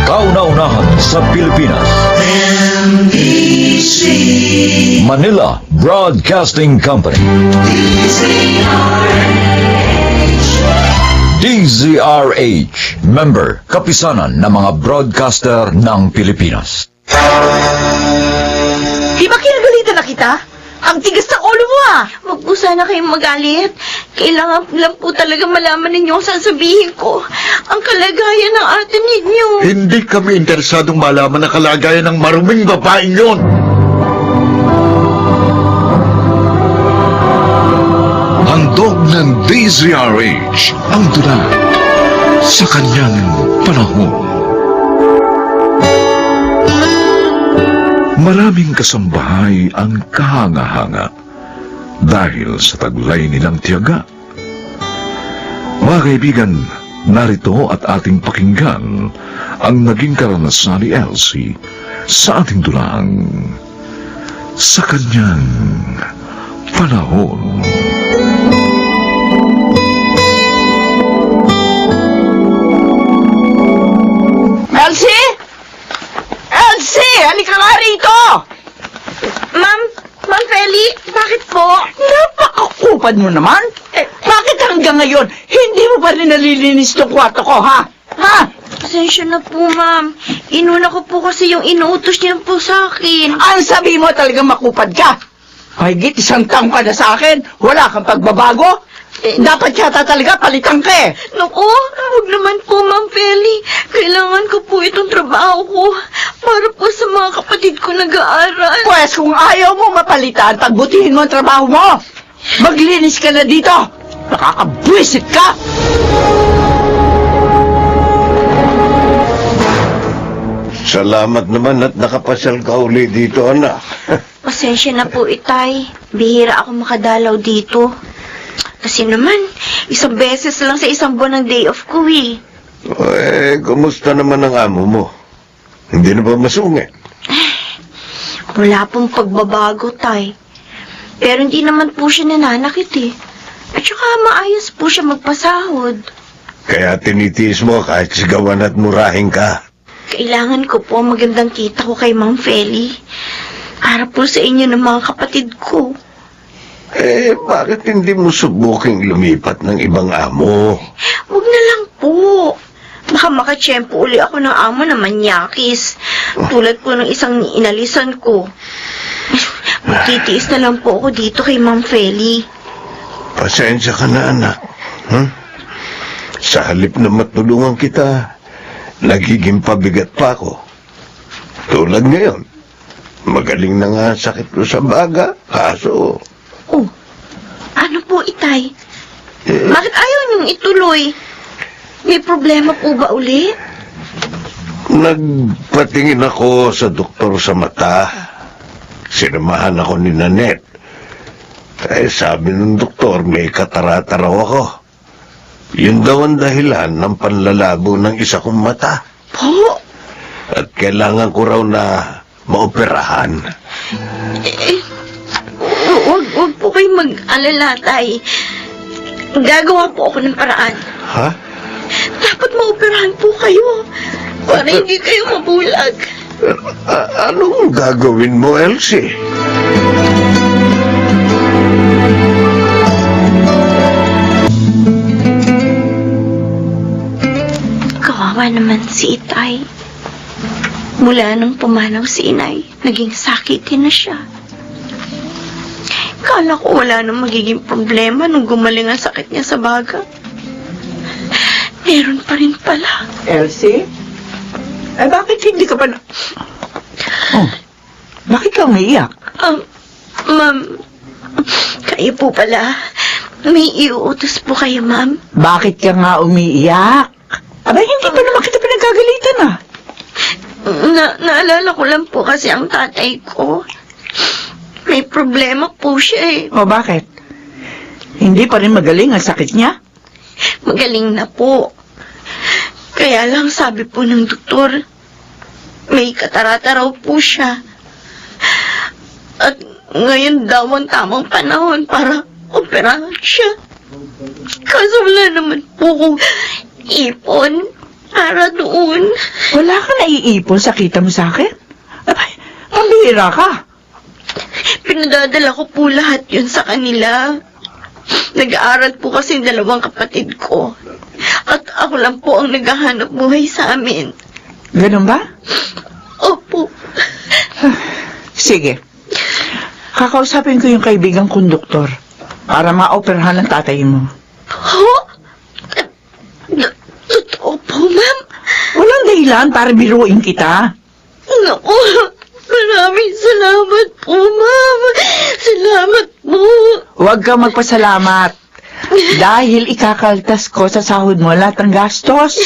Kauna-unahan sa Pilipinas. NBC Manila Broadcasting Company. DZRH, member, kapisanan ng mga broadcaster ng Pilipinas. Di ba kinagalitan na kita? Ang tigas ng ulo mo ah! Huwag po sana kayong magalit. Kailangan lang po talaga malaman ninyo ang sasabihin ko. Ang kalagayan ng ate ninyo. Hindi kami interesadong malaman ang kalagayan ng maruming babaeng yon. Handog ng DZRH ang dula sa kanyang panahon. Maraming kasambahay ang kahanga-hanga dahil sa taglay nilang tiyaga. Mga kaibigan, narito at ating pakinggan ang naging karanasan ni Elsie sa ating dulang sa kanyang panahon. Elsie! Elsie! Halika nga rito! Ma'am Feli, bakit po? Napakakupad mo naman! Bakit hanggang ngayon, hindi mo pa rin nalilinis tong kwarto ko, ha? Ha? Pasensya na po, ma'am. Inuna ko po kasi yung inuutos niya po sa akin. Ang sabi mo talagang makupad ka! Mahigit 1 taong ka na sa akin, wala kang pagbabago? Dapat yata talaga palitan ka eh! Naku, huwag naman po, Ma'am Feli. Kailangan ko po itong trabaho ko para po sa mga kapatid ko nag-aaral. Pwes kung ayaw mo mapalitan, pagbutihin mo ang trabaho mo! Maglinis ka na dito! Nakakabwisit ka! Salamat naman at nakapasyal ka uli dito, anak. Pasensya na po, Itay. Bihira ako makadalaw dito. Kasi naman, 1 beses lang sa 1 buwan ng day off ko eh. Kumusta naman ang amo mo? Hindi na ba masungit? Wala pong pagbabago, Tay. Pero hindi naman po siya nananakit eh. At saka maayos po siya magpasahod. Kaya tinitiis mo kahit sigawan at murahin ka. Kailangan ko po ang magandang kita ko kay Ma'am Feli. Para po sa inyo ng mga kapatid ko. Bakit hindi mo subuking lumipat ng ibang amo? Huwag na lang po. Baka makatsyempo uli ako ng amo na manyakis. Tulad po ng isang inalisan ko. Magtitiis na lang po ako dito kay Ma'am Feli. Pasensya ka na, anak. Sa halip na matulungan kita, nagiging pabigat pa ako. Tulad ngayon, magaling na nga ang sakit ko sa baga, kaso... Oh, ano po, Itay? Bakit ayaw niyong ituloy? May problema po ba uli? Nagpatingin ako sa doktor sa mata. Sinamahan ako ni Nanette. Sabi ng doktor, may katarata raw ako. Yun daw ang dahilan ng panlalabo ng isa kong mata. Po? At kailangan ko raw na maoperahan. Huwag po kayong mag-alala, Tay. Gagawa po ako ng paraan. Ha? Dapat maoperahan po kayo. Para hindi kayo mabulag. Anong gagawin mo, Elsie? Kawawa naman si Itay. Mula nung pumanaw si Inay, naging sakitin na siya. Kala ko wala nang magiging problema nung gumaling ang sakit niya sa baga. Meron pa rin pala. Elsie? Bakit hindi ka pa na... Oh, bakit ka umiiyak? Ma'am, kayo po pala. May iuutos po kayo, ma'am. Bakit ka nga umiiyak? Aba, hindi pa naman kita pinagagalitan ah. Naalala ko lang po kasi ang tatay ko. May problema po siya eh. O bakit? Hindi pa rin magaling ang sakit niya? Magaling na po. Kaya lang sabi po ng doktor, may katarata raw po siya. At ngayon daw ang tamang panahon para operahan siya. Kaso wala naman po akong ipon para doon. Wala ka naiipon sa kita mo sa akin? Abay, pambihira ka. Pinadadala ko po lahat yun sa kanila. Nag-aaral po kasi yung dalawang kapatid ko. At ako lang po ang naghahanap buhay sa amin. Ganun ba? Opo. Sige. Kakausapin ko yung kaibigang konduktor para maoperahan ang tatay mo. Ho? Totoo po, ma'am? Walang dahilan para biruin kita. Naku, maraming salamat po, ma'am. Salamat po. Huwag ka magpasalamat. Dahil ikakaltas ko sa sahod mo lahat ng gastos.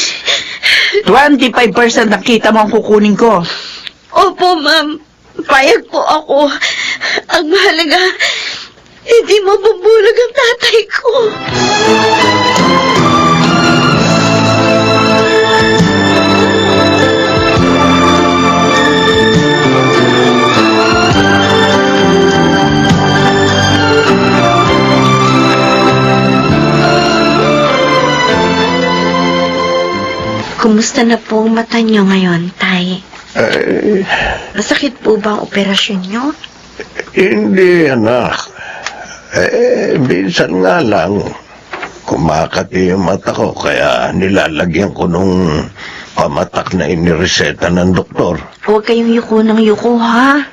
25% ng kita mo ang kukunin ko. Opo, ma'am. Payag po ako. Ang mahalaga, hindi mabubulag ang tatay ko. Kumusta na po ang mata niyo ngayon, Tay? Masakit po ba ang operasyon niyo? Hindi, anak. Minsan nga lang, kumakati yung mata ko, kaya nilalagyan ko nung pamatak na inireseta ng doktor. Huwag kayong yuko ng yuko, ha?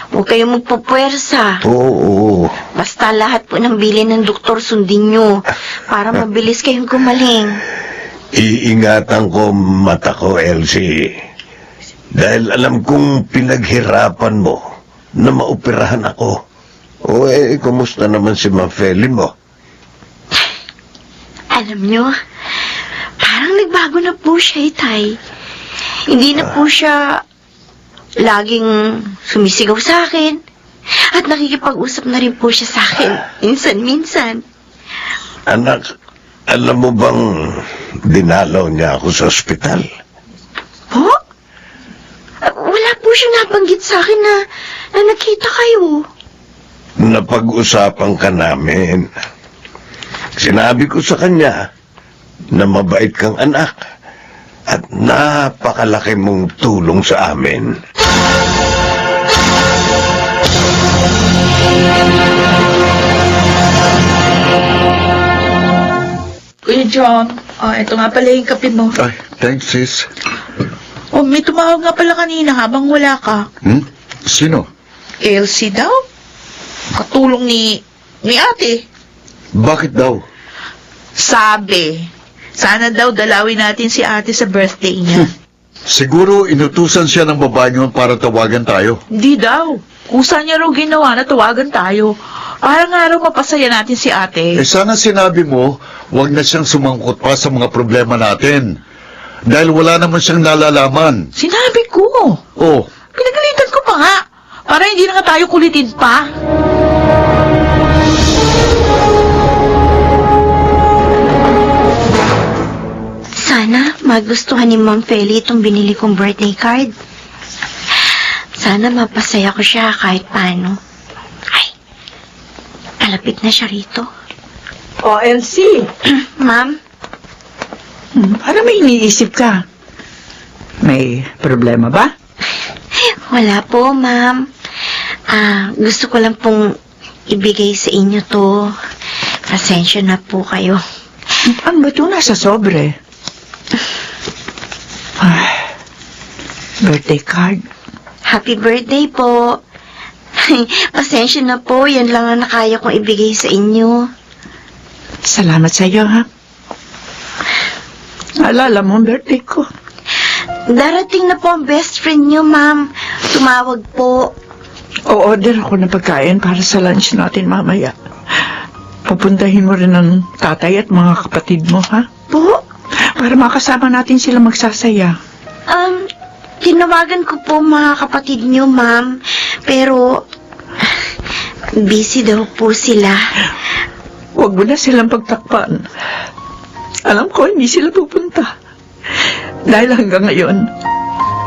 Huwag kayong magpupwersa. Oo. Basta lahat po ng bilin ng doktor sundin niyo para mabilis kayong gumaling. Iingatan ko mata ko, Elsie. Dahil alam kong pinaghirapan mo na maoperahan ako. O kumusta naman si Ma'am Feli mo? Alam niyo, parang nagbago na po siya, Tay. Hindi na po siya laging sumisigaw sa akin. At nakikipag-usap na rin po siya sa akin, minsan-minsan. Anak, alam mo bang dinalaw niya ako sa ospital? Po? Wala po siya nabanggit sa akin na nakita kayo. Napag-usapan ka namin. Sinabi ko sa kanya na mabait kang anak at napakalaki mong tulong sa amin. Kuya John, ito nga pala yung kape mo. Ay, thanks, sis. Oh, may tumawag nga pala kanina habang wala ka. Sino? Elsie daw? Katulong ni ate. Bakit daw? Sabi, sana daw dalawin natin si ate sa birthday niya. Siguro inutusan siya ng babae niyo para tawagan tayo. Hindi daw. Kusa niya raw ginawa na tawagan tayo. Para nga raw mapasaya natin si ate. Sana sinabi mo, huwag na siyang sumangkot pa sa mga problema natin. Dahil wala naman siyang nalalaman. Sinabi ko. Oh, Pinagalitan ko pa nga. Para hindi na nga tayo kulitin pa. Sana magustuhan ni Ma'am Feli itong binili kong birthday card. Sana mapasaya ko siya kahit paano. Ay, kalapit na siya rito. O, Elsie, Ma'am, para may iniisip ka. May problema ba? wala po, Ma'am. Gusto ko lang pong ibigay sa inyo to. Pasensya na po kayo. Ano ba ito nasa sobre? Birthday card. Happy birthday po. Pasensya na po, yan lang ang nakaya kong ibigay sa inyo. Salamat sa iyo, ha? Alala mo ang birthday ko. Darating na po ang best friend niyo, Ma'am. Tumawag po. O-order ako ng pagkain para sa lunch natin mamaya. Pupuntahin mo rin ang tatay at mga kapatid mo, ha? Po? Para makasama natin sila magsasaya. Tinawagan ko po mga kapatid niyo, Ma'am. Pero, busy daw po sila. Huwag mo na silang pagtakpan. Alam ko, hindi sila pupunta. Dahil hanggang ngayon,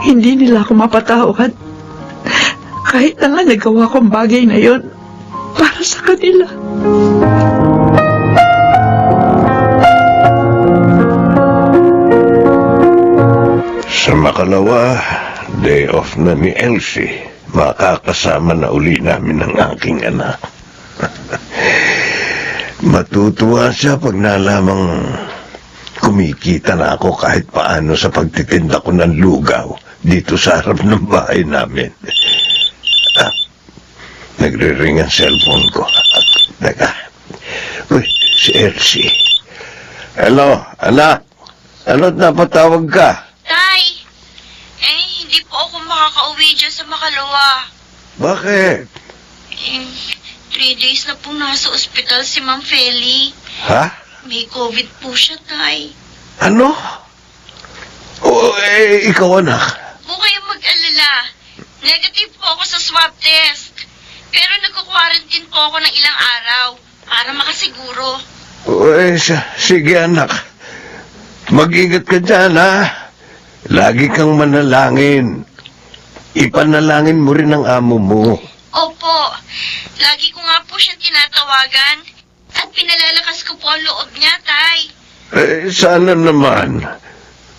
hindi nila ako mapatawad. Kahit na nga nagawa kong bagay na yon para sa kanila. pangalawa, day off na ni Elsie. Makakasama na uli namin ang aking anak. Matutuwa siya pag nalamang kumikita na ako kahit paano sa pagtitinda ko ng lugaw dito sa harap ng bahay namin. Nagre-ring ang cellphone ko. Teka. Uy, si Elsie. Hello, anak. Ano't napatawag ka? Tay, hindi po ako makakauwi dyan sa Makalawa. Bakit? 3 days na po nasa ospital si Ma'am Feli. Ha? May COVID po siya, Tay. Ano? Ikaw anak. Huwag kayong mag-alala. Negative po ako sa swab test. Pero nagko-quarantine po ako ng ilang araw para makasiguro. Sige anak. Mag-ingat ka dyan, ha? Lagi kang manalangin. Ipanalangin mo rin ang amo mo. Opo, lagi ko nga po siyang tinatawagan at pinalalakas ko po ang loob niya, Tay. Sana naman.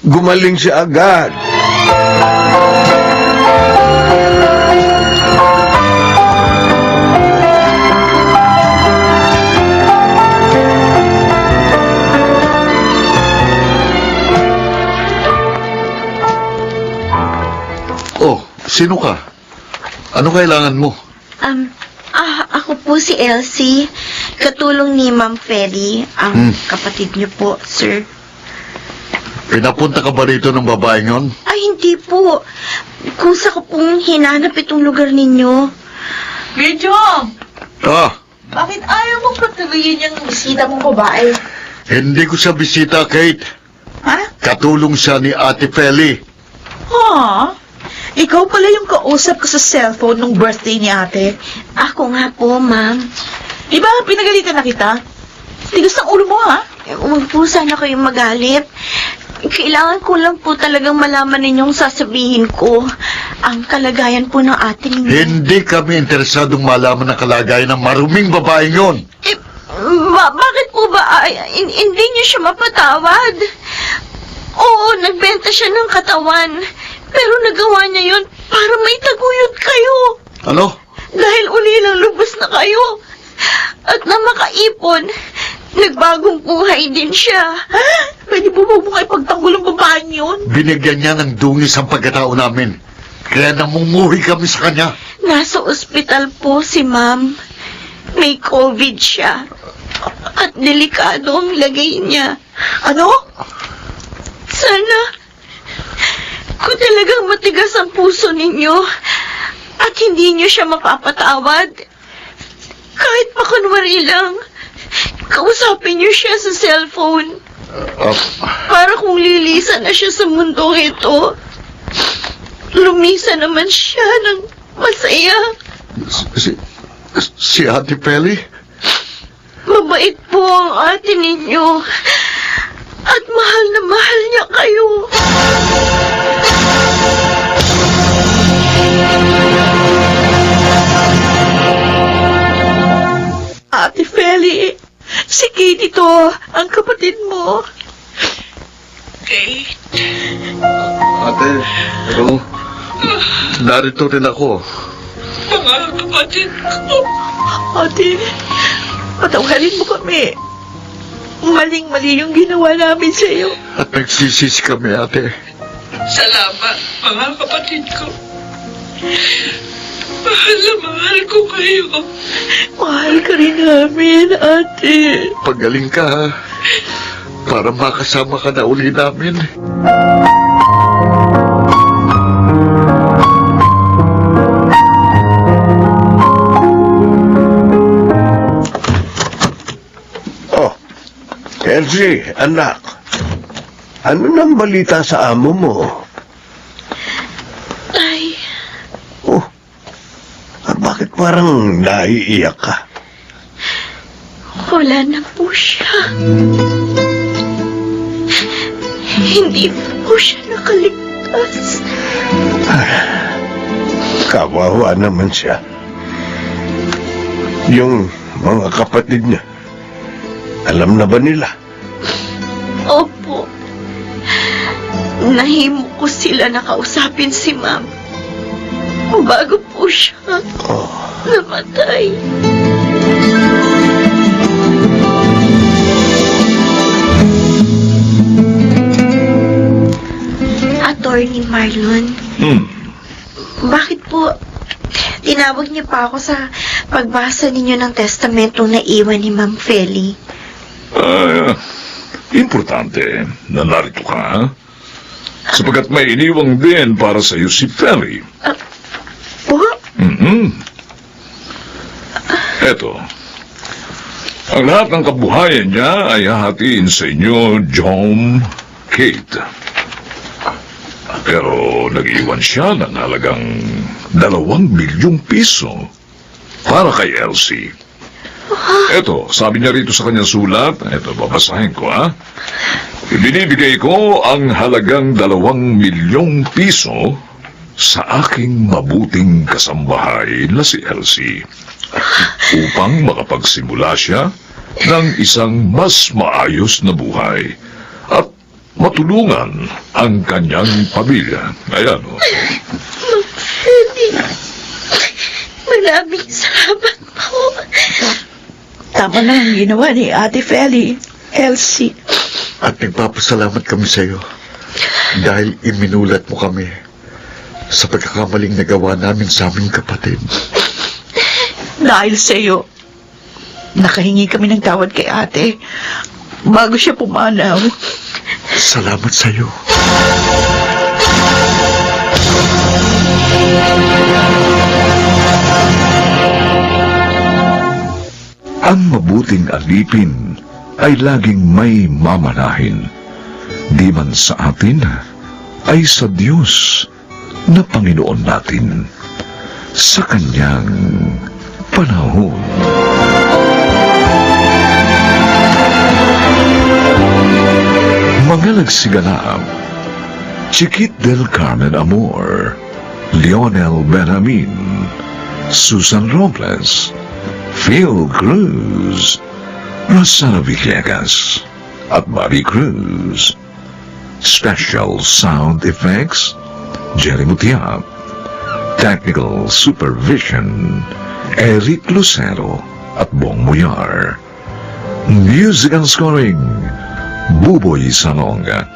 Gumaling siya agad. Oh, sino ka? Ano kailangan mo? Ako po si Elsie. Katulong ni Ma'am Feli, ang kapatid niyo po, sir. Pinapunta ka ba rito ng babaeng yon? Ay, hindi po. Kung sa ko pong hinanap itong lugar ninyo. Bidyong! Ah, Bakit ayaw mong patuloyin yung bisita mong babae? hindi ko siya bisita, Kate. Ha? Katulong siya ni Ate Feli. Ha? Ikaw pala yung kausap ko sa cellphone nung birthday ni ate. Ako nga po, ma'am. Di ba pinagalitan na kita? Tigas ng ulo mo, ha? Huwag po sana kayong magalit. Kailangan ko lang po talagang malaman ninyong sasabihin ko ang kalagayan po ng ating ninyo. Hindi kami interesadong malaman ang kalagayan ng maruming babaeng yon. Bakit po ba hindi niyo siya mapatawad? Oo, nagbenta siya ng katawan. Pero nagawa niya yun para may taguyod kayo. Ano? Dahil uli lang lubos na kayo. At na makaipon, nagbagong buhay din siya. Pwede po ba mo kayo pagtanggol ang babaeng yun? Binigyan niya ng dungis ang pagkatao namin. Kaya namumuhi kami sa kanya. Nasa ospital po si ma'am. May COVID siya. At delikado ang lagay niya. Ano? Sana, kung talagang matigas ang puso ninyo at hindi niyo siya mapapatawad, kahit makunwari lang, kausapin niyo siya sa cellphone. Para kung lilisan na siya sa mundong ito, lumisa naman siya ng masaya. Si Ate Feli? Mabait po ang ate ninyo at mahal na mahal niya kayo. Ate Feli, si Katie to, ang kapatid mo. Kate? Ate, pero narito rin ako. Mga kapatid ko. Ate, patawarin mo kami. Maling-mali yung ginawa namin sa iyo. At nagsisisi kami, ate. Salamat, mga kapatid ko. Mahal na mahal ko kayo. Mahal ka rin namin, ate. Pagaling ka, ha? Para makasama ka na uli namin. Elsie, anak. Ano nang balita sa amo mo? Tay, Bakit parang naiiyak ka? wala na po siya. Hindi po siya nakaligtas. Kawawa naman siya. Yung mga kapatid niya, alam na ba nila? Opo. Nahimo ko sila nakausapin si Ma'am bago po siya namatay. Attorney Marlon, bakit po tinawag niyo pa ako sa pagbasa ninyo ng testamentong naiwan ni Ma'am Feli? Importante na narito ka, sapagkat may iniwang din para sa iyo si Feli. Po? Eto, ang lahat ng kabuhayan niya ay hahatiin sa inyo, John, Kate. Pero nag-iwan siya ng halagang 2 milyong piso para kay Elsie. Eto, sabi niya rito sa kanyang sulat, eto, babasahin ko, ha? Ibinibigay ko ang halagang 2 milyong piso sa aking mabuting kasambahay na si Elsie upang makapagsimula siya ng isang mas maayos na buhay at matulungan ang kanyang pamilya. Ayan, o. Ma'am Feli, maraming salamat po. Tama na ang ginawa ni Ate Feli, Elsie. At nagpapasalamat kami sa iyo dahil iminulat mo kami sa pagkakamaling nagawa namin sa aming kapatid. Dahil sa iyo, nakahingi kami ng tawad kay ate bago siya pumanaw. Salamat sa iyo. Ang mabuting alipin ay laging may mamanahin. Di man sa atin, ay sa Diyos na Panginoon natin. Sa Kanyang panahon. Mga nagsigala, Chiquit del Carmen Amor, Lionel Benjamin, Susan Robles, Phil Cruz, Rosana Villegas, at Marie Cruz. Special sound effects, Jerry Mutia. Technical supervision, Eric Lucero at Bong Muyar. Music and scoring, Buboy Salonga.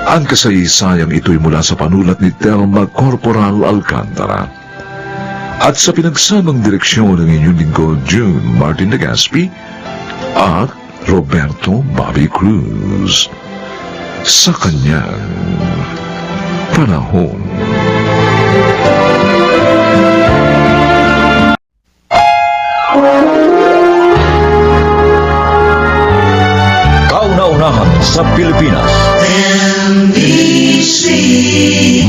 Ang kasaysayang ito'y mula sa panulat ni Telma Corporal Alcantara at sa pinagsamang direksyon ng inyong lingkod June Martin Legaspi at Roberto Bobby Cruz. Sa kanyang panahon. Kauna-unahan sa Pilipinas. NBC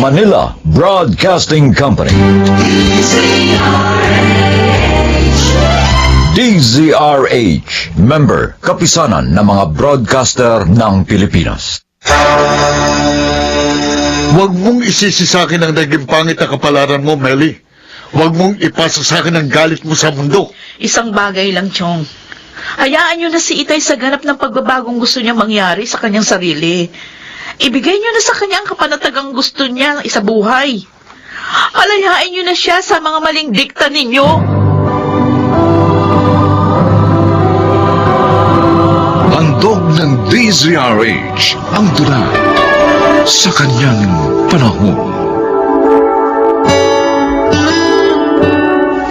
Manila Broadcasting Company. DZRH, member, kapisanan ng mga broadcaster ng Pilipinas. Huwag mong isisi sa akin ang naging pangit na kapalaran mo, Melly. Huwag mong ipasa sa akin ang galit mo sa mundo. Isang bagay lang, Chong. Hayaan niyo na si Itay sa ganap ng pagbabagong gusto niya mangyari sa kanyang sarili. Ibigay niyo na sa kanya ang kapanatagang gusto niya sa buhay. Alayain niyo na siya sa mga maling dikta ninyo. Handog ng DZRH ang tula sa kanyang panahon.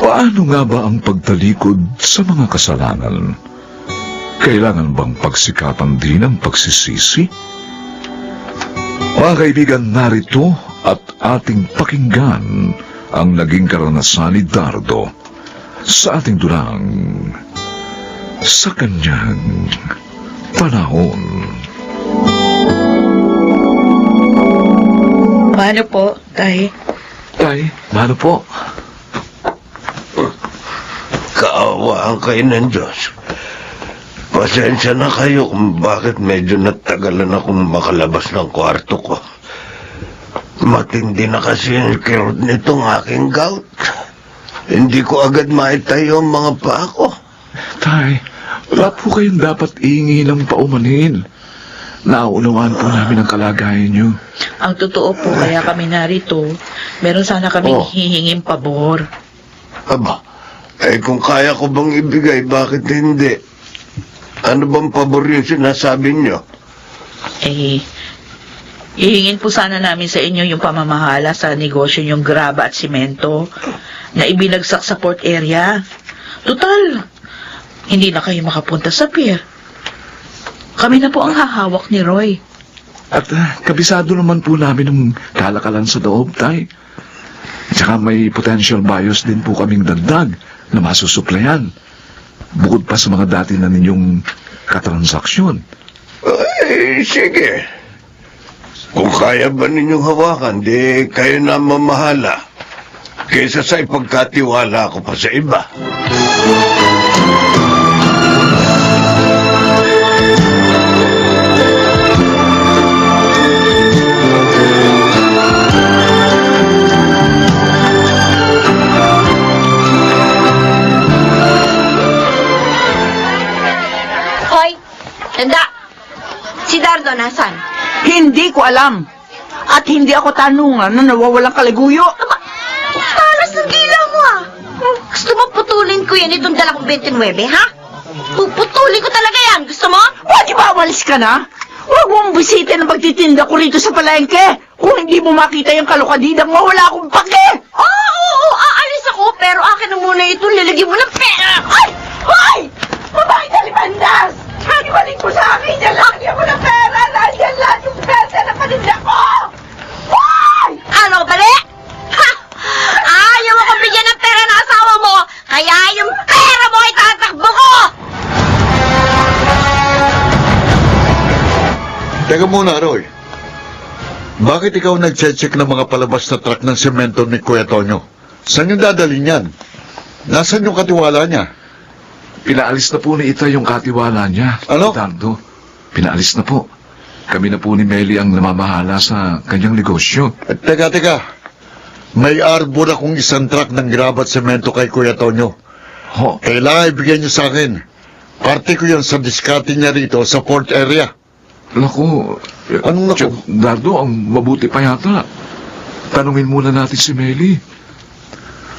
Paano nga ba ang pagtalikod sa mga kasalanan? Kailangan bang pagsikapan din ang pagsisisi? Mga kaibigan, narito at ating pakinggan ang naging karanasan ni Dardo sa ating tulang sa kanyang panahon. Paano po, Tay? Tay, mano po? Kaawaan kayo ng Diyos. Pasensya na kayo kung bakit medyo natagalan akong makalabas ng kwarto ko. Matindi na kasi yung kirot nitong aking gout. Hindi ko agad maitayo ang mga paa ko. Tay, wala po kayong dapat iingi ng paumanhin. Nauunawaan po namin ang kalagayan niyo. Ang totoo po, kaya kami narito. Meron sana kaming Oh. hihinging pabor. Aba, kung kaya ko bang ibigay, bakit hindi? Ano bang pabor yung sinasabi nyo? Hihingin po sana namin sa inyo yung pamamahala sa negosyo yung graba at simento na ibinagsak sa port area. Total, hindi na kayo makapunta sa pier. Kami na po ang hahawak ni Roy. At kabisado naman po namin ng kalakalan sa loob, tay. Tsaka may potential buyers din po kaming dagdag na masusuplayan. Bukod pa sa mga dati na ninyong katransaksyon. Sige. Kung kaya ba ninyong hawakan, di kayo na mamahala. Kaysa sa ipagkatiwala ko pa sa iba. Hoy, tanda! Si Dardo nasan? Hindi ko alam. At hindi ako tanungan na nawawalang kaliguyo. Talas ng dila mo ah! Gusto mo putulin ko yan itong dala kong 29, ha? Puputulin ko talaga yan! Gusto mo? Pwede ba umalis ka na? Huwag mong bisitin ang pagtitinda ko rito sa palengke. Kung hindi mo makita yung kalukadidang mo, wala akong pake. Oo, aalis ako, pero akin na muna ito, lalagyan mo ng pera! Ay! Hoy! Babae na limandas! Ibalik mo sa akin yan! Lagyan mo ng pera! Nandiyan lahat yung pera na paninda ko! Hoy! Ano, bali? Ha! Ayaw mo kong bigyan ng pera ng asawa mo, kaya yung pera mo ay tatakbo ko! Teka muna, Roy. Bakit ikaw nag-check ng mga palabas na truck ng semento ni Kuya Tonyo? Saan yung dadalhin yan? Nasaan yung katiwala niya? Pinaalis na po ni Itay yung katiwala niya. Ano? Dardo, pinaalis na po. Kami na po ni Meli ang namamahala sa kanyang negosyo. Teka. May arbor akong isang truck ng graba at semento kay Kuya Tonyo. Ho, Kailangan ibigay niyo sa akin. Parte ko yan sa diskarte niya rito sa port area. naku. Anong naku? Dardo, ang mabuti pa yata. Tanungin muna natin si Meli.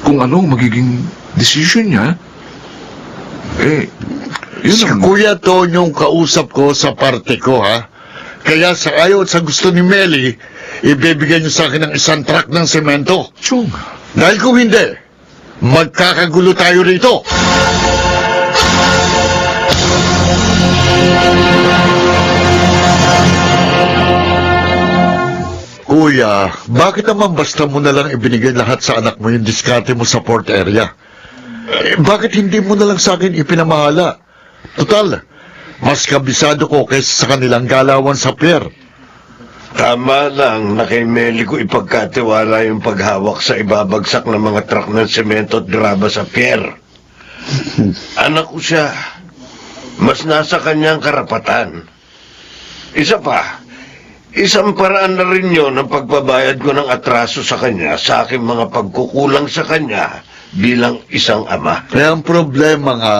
Kung ano magiging decision niya. Yun Si ang... Kuya Tonyo ang kausap ko sa parte ko, ha? Kaya sa ayaw at sa gusto ni Meli, ibibigay niyo sa akin ng isang truck ng semento. Chong, Dahil kung hindi, magkakagulo tayo rito. Kuya, bakit naman basta mo na lang ibinigay lahat sa anak mo yung diskarte mo sa port area? Bakit hindi mo na lang sa akin ipinamahala? Total, mas kabisado ko kaysa sa kanilang galawan sa pier. Tama lang na kay Meli ko ipagkatiwala yung paghawak sa ibabagsak ng mga truck ng semento at graba sa pier. Anak ko siya. Mas nasa kanyang karapatan. Isa pa, isang paraan na rin yun ang pagbabayad ko ng atraso sa kanya sa aking mga pagkukulang sa kanya bilang isang ama. Kaya ang problema nga,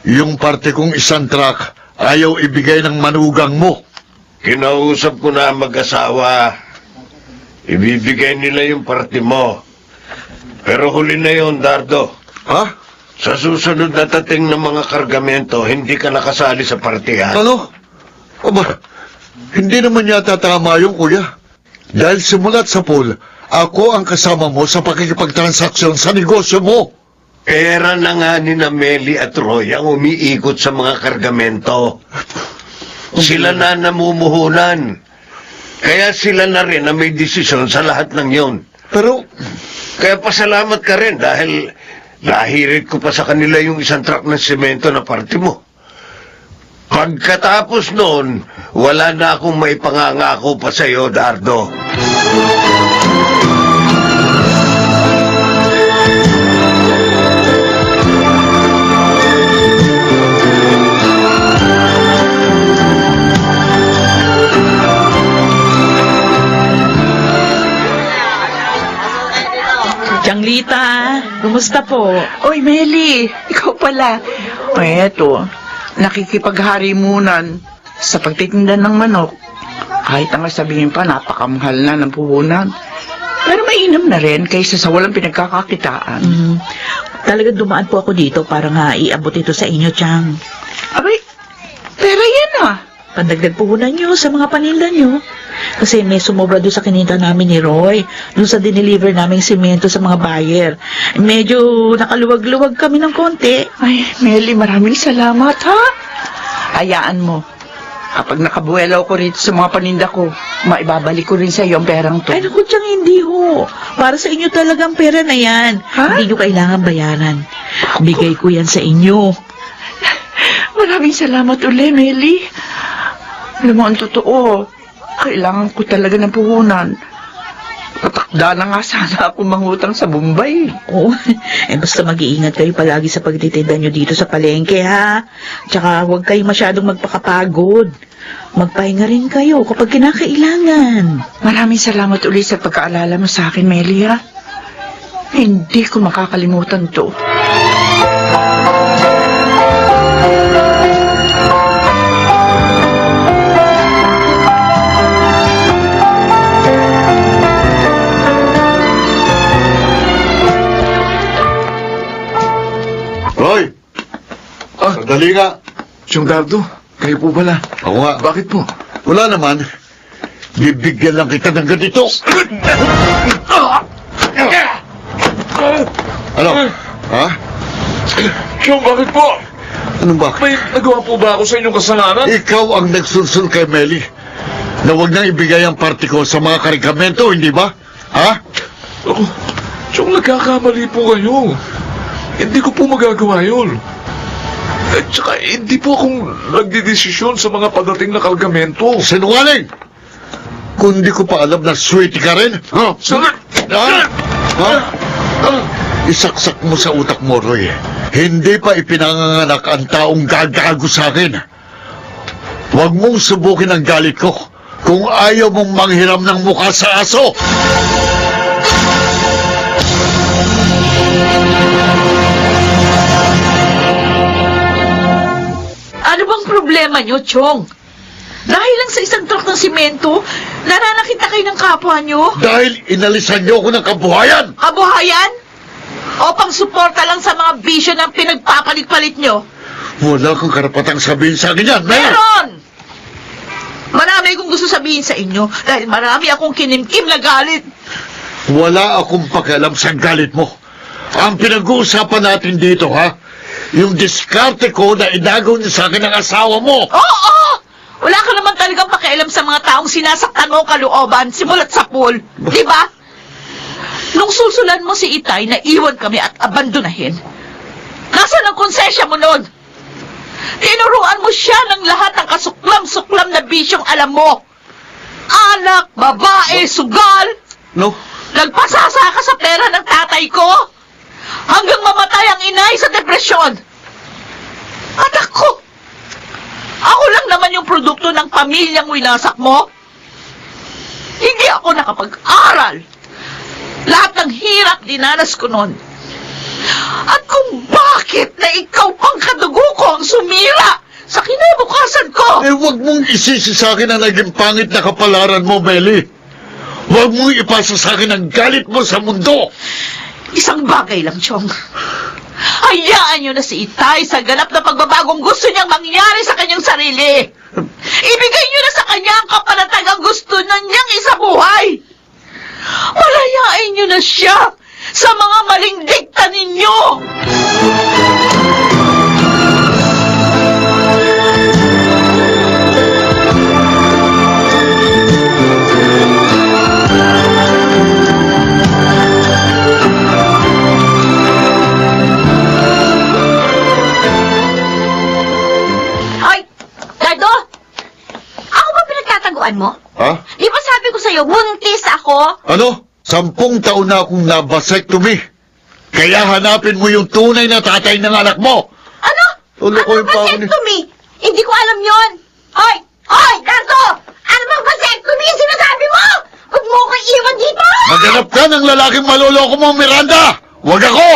yung parte kong isang truck ayaw ibigay ng manugang mo. Kinausap ko na ang mag-asawa. Ibibigay nila yung parte mo. Pero huli na yun, Dardo. Ha? Sa susunod na dating ng mga kargamento, hindi ka nakasali sa partihan. Ano? Aba, hindi naman yata tama yung kuya. Dahil simulat sa pool, ako ang kasama mo sa pakikipagtransaksyon sa negosyo mo. Pera na nga ni na Meli at Roy ang umiikot sa mga kargamento. Sila na namumuhunan. Kaya sila na rin ang may desisyon sa lahat ng yon. Pero, Kaya pasalamat ka rin dahil nahirit ko pa sa kanila yung isang truck ng semento na parte mo. Pagkatapos noon, wala na akong may pangangako pa sa'yo, Dardo. Changlita, kumusta po? Oy, Meli, ikaw pala. O eto, nakikipagharimunan sa pagtitinda ng manok. Kahit ang sabihin pa, napakamahal na ng puhunan. Pero mainam na rin kaysa sa walang pinagkakakitaan. Talagang dumaan po ako dito para nga iabot ito sa inyo, Chang. Abay, pera yan ah. Pandagdag puhunan nyo sa mga paninda nyo. Kasi may sumobra doon sa kinita namin ni Roy. Doon sa dineliver naming simento sa mga buyer. Medyo nakaluwag-luwag kami ng konti. Ay, Meli, maraming salamat ha. Hayaan mo. Kapag nakabuelaw ko rito sa mga paninda ko, maibabalik ko rin sa iyo ang perang to. Ay, naku, Chang, hindi ho. Para sa inyo talagang pera na yan. Ha? Hindi nyo kailangan bayaran. Bigay ko yan sa inyo. Maraming salamat uli, Meli. Alam mo, ang totoo, kailangan ko talaga ng puhunan. Patakda na nga sana ako mangutang sa Bombay. Oo. Basta mag-iingat kayo palagi sa pagtitinda nyo dito sa palengke, ha? Tsaka huwag kayo masyadong magpakapagod. Magpahinga rin kayo kapag kinakailangan. Maraming salamat uli sa pagkaalala mo sa akin, Meli, ha? Hindi ko makakalimutan to. Roy! Sandali nga. Siyong Dardo, kayo po pala. Ako nga. Bakit po? Wala naman. Bibigyan lang kita ng ganito. Ano? Ha? Siyong, bakit po? Anong bakit? May nagawa po ba ako sa inyong kasalanan? Ikaw ang nagsulsul kay Meli na huwag nang ibigay ang party ko sa mga karikamento, hindi ba? Ha? Ako, Siyong, nagkakamali po kayo. Hindi ko po magagawa yun. At saka, hindi po akong nagdidesisyon sa mga padating na kargamento. Sinungaling! Kung di ko pa alam na sweetie ka rin, ha? Ha? Ha? Isaksak mo sa utak mo, Roy. Hindi pa ipinanganganak ang taong gagago sa akin. Huwag mong subukin ang galit ko kung ayaw mong manghiram ng mukha sa aso. Ano bang problema nyo, Chong? Dahil lang sa isang truck ng simento, nananakit na kayo ng kapwa nyo? Dahil inalisan niyo ako ng kabuhayan. Kabuhayan? O pang-suporta lang sa mga bisyo ng pinagpapalit-palit nyo? Wala kang karapatang sabihin sa akin yan, Mel. Meron! Marami akong gusto sabihin sa inyo dahil marami akong kinimkim na galit. Wala akong pakialam sa galit mo. Ang pinag-uusapan natin dito, ha? Yung diskarte ko na inagaw niya sa akin ng asawa mo. Oo! Wala ka naman talagang pakialam sa mga taong sinasaktan mo kalooban simulat sa pool. Di ba? Nung susulan mo si Itay na iwan kami at abandonahin, nasaan ang konsensya mo nun? Tinuruan mo siya ng lahat ng kasuklam-suklam na bisyong alam mo. Anak, babae, sugal. No? Nagpasasa ka sa pera ng tatay ko. Hanggang mamatay ang inay sa depresyon. At ako lang naman yung produkto ng pamilyang winasak mo. Hindi ako nakapag-aral. Lahat ng hirap dinanas ko noon. At kung bakit na ikaw pang kadugo ko ang sumira sa kinabukasan ko. Eh, huwag mong isisi sa akin ang naging pangit na kapalaran mo, Meli. Huwag mong ipasa sa akin ang galit mo sa mundo. Isang bagay lang, Chong. Hayaan niyo na si Itay sa ganap na pagbabagong gusto niyang mangyari sa kanyang sarili. Ibigay niyo na sa kanya ang kapanatagang gusto na niyang isabuhay. Palayain niyo na siya sa mga maling dikta ninyo. Mo? Ha? Di ba sabi ko sa'yo, buntis ako? Ano? 10 taon na akong nabasectomy. Kaya hanapin mo yung tunay na tatay ng anak mo. Ano? Tulukoy Ano pa ako ni... vasectomy? Hindi ko alam yon. Hoy! Hoy! Dardo! Ano bang vasectomy yung sinasabi mo? Huwag mo ko iwan dito! Maghanap ka ng lalaking maloloko mo, Miranda! Huwag ako!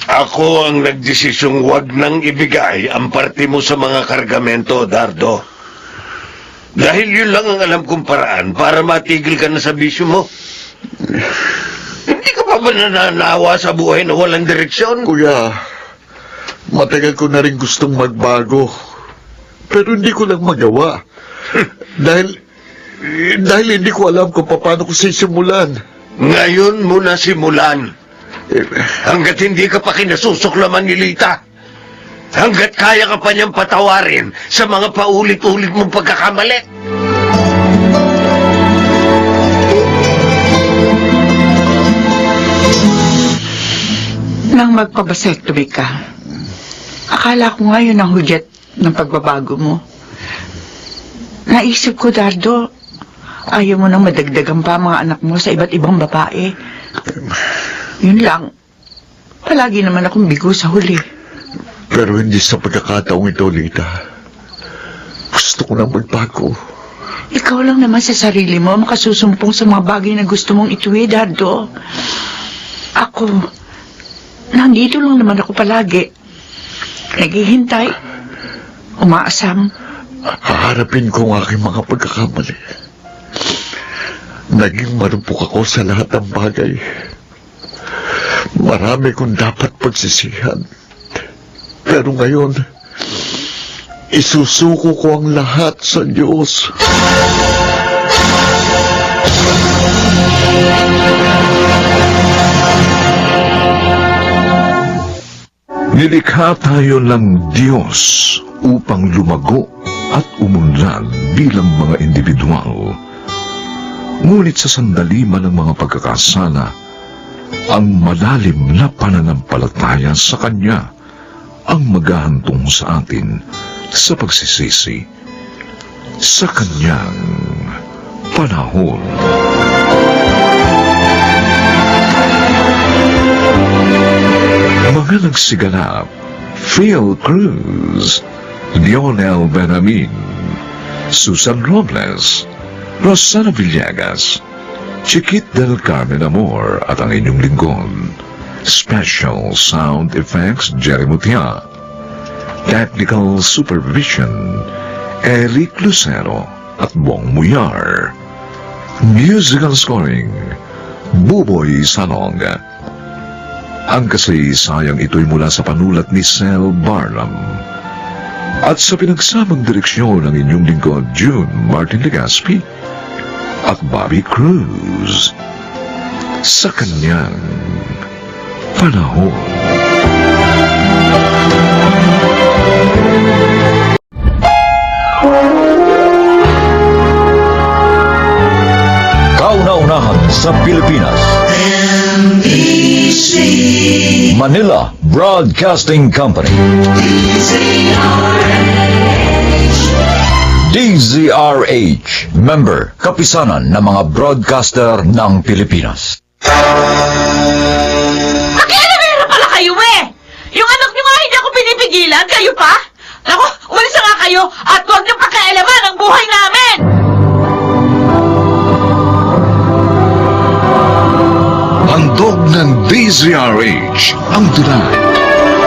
Ako Ako ang nagdesisyong wag nang ibigay ang parte mo sa mga kargamento, Dardo. Dahil yun lang ang alam kong paraan para matigil ka na sa bisyo mo. Hindi ka pa ba nananawa sa buhay na walang direksyon? Kuya, matagal ko na rin gustong magbago. Pero hindi ko lang magawa. dahil hindi ko alam kung paano ko sisimulan. Ngayon mo na simulan. Hanggat hindi ka pa kinasusuklaman ni Lita. Hanggat kaya ka pa niyang patawarin sa mga paulit-ulit mong pagkakamali. Nang magpabasektomy ka, akala ko nga yun ang hudyat ng pagbabago mo. Naisip ko, Dardo, ayaw mo nang madagdagan pa mga anak mo sa iba't ibang babae. Yun lang. Palagi naman akong bigo sa huli. Pero hindi sa pagkakataong ito, Lita. Gusto ko nang magbago. Ikaw lang naman sa sarili mo makasusumpong sa mga bagay na gusto mong ituwi, Dardo. Ako, nandito lang naman ako palagi. Naghihintay. Umaasam. Haharapin ko ang aking mga pagkakamali. Naging marupok ako sa lahat ng bagay. Marami kong dapat pagsisihan. Pero ngayon, isusuko ko ang lahat sa Diyos. Nilikha tayo ng Diyos upang lumago at umunlad bilang mga individual. Ngunit sa sandali man ng mga pagkakasala, ang malalim na pananampalataya sa Kanya ang maghahantong sa atin sa pagsisisi sa Kanyang panahon. Mga nagsiganap: Phil Cruz, Lionel Benamin, Susan Robles, Rosana Villegas, Chiquit del Carmen Amor at ang inyong lingkod. Special Sound Effects Jerry Mutia. Technical Supervision Eric Lucero at Bong Muyar. Musical Scoring Buboy Salong. Ang kasaysayang ito'y mula sa panulat ni Sel Barlam. At sa pinagsamang direksyon ng inyong lingkod June Martin Legaspi at Bobby Cruz sa kanyang panahon. Kauna-unahan sa Pilipinas. Manila Broadcasting Company. DZRH, member, kapisanan ng mga broadcaster ng Pilipinas. Makialamera pala kayo eh! Yung anak niyo nga hindi ako pinipigilan, kayo pa? Naku, umalis na nga kayo at huwag niyong pakialaman ang buhay namin! Handog ng DZRH ang tunay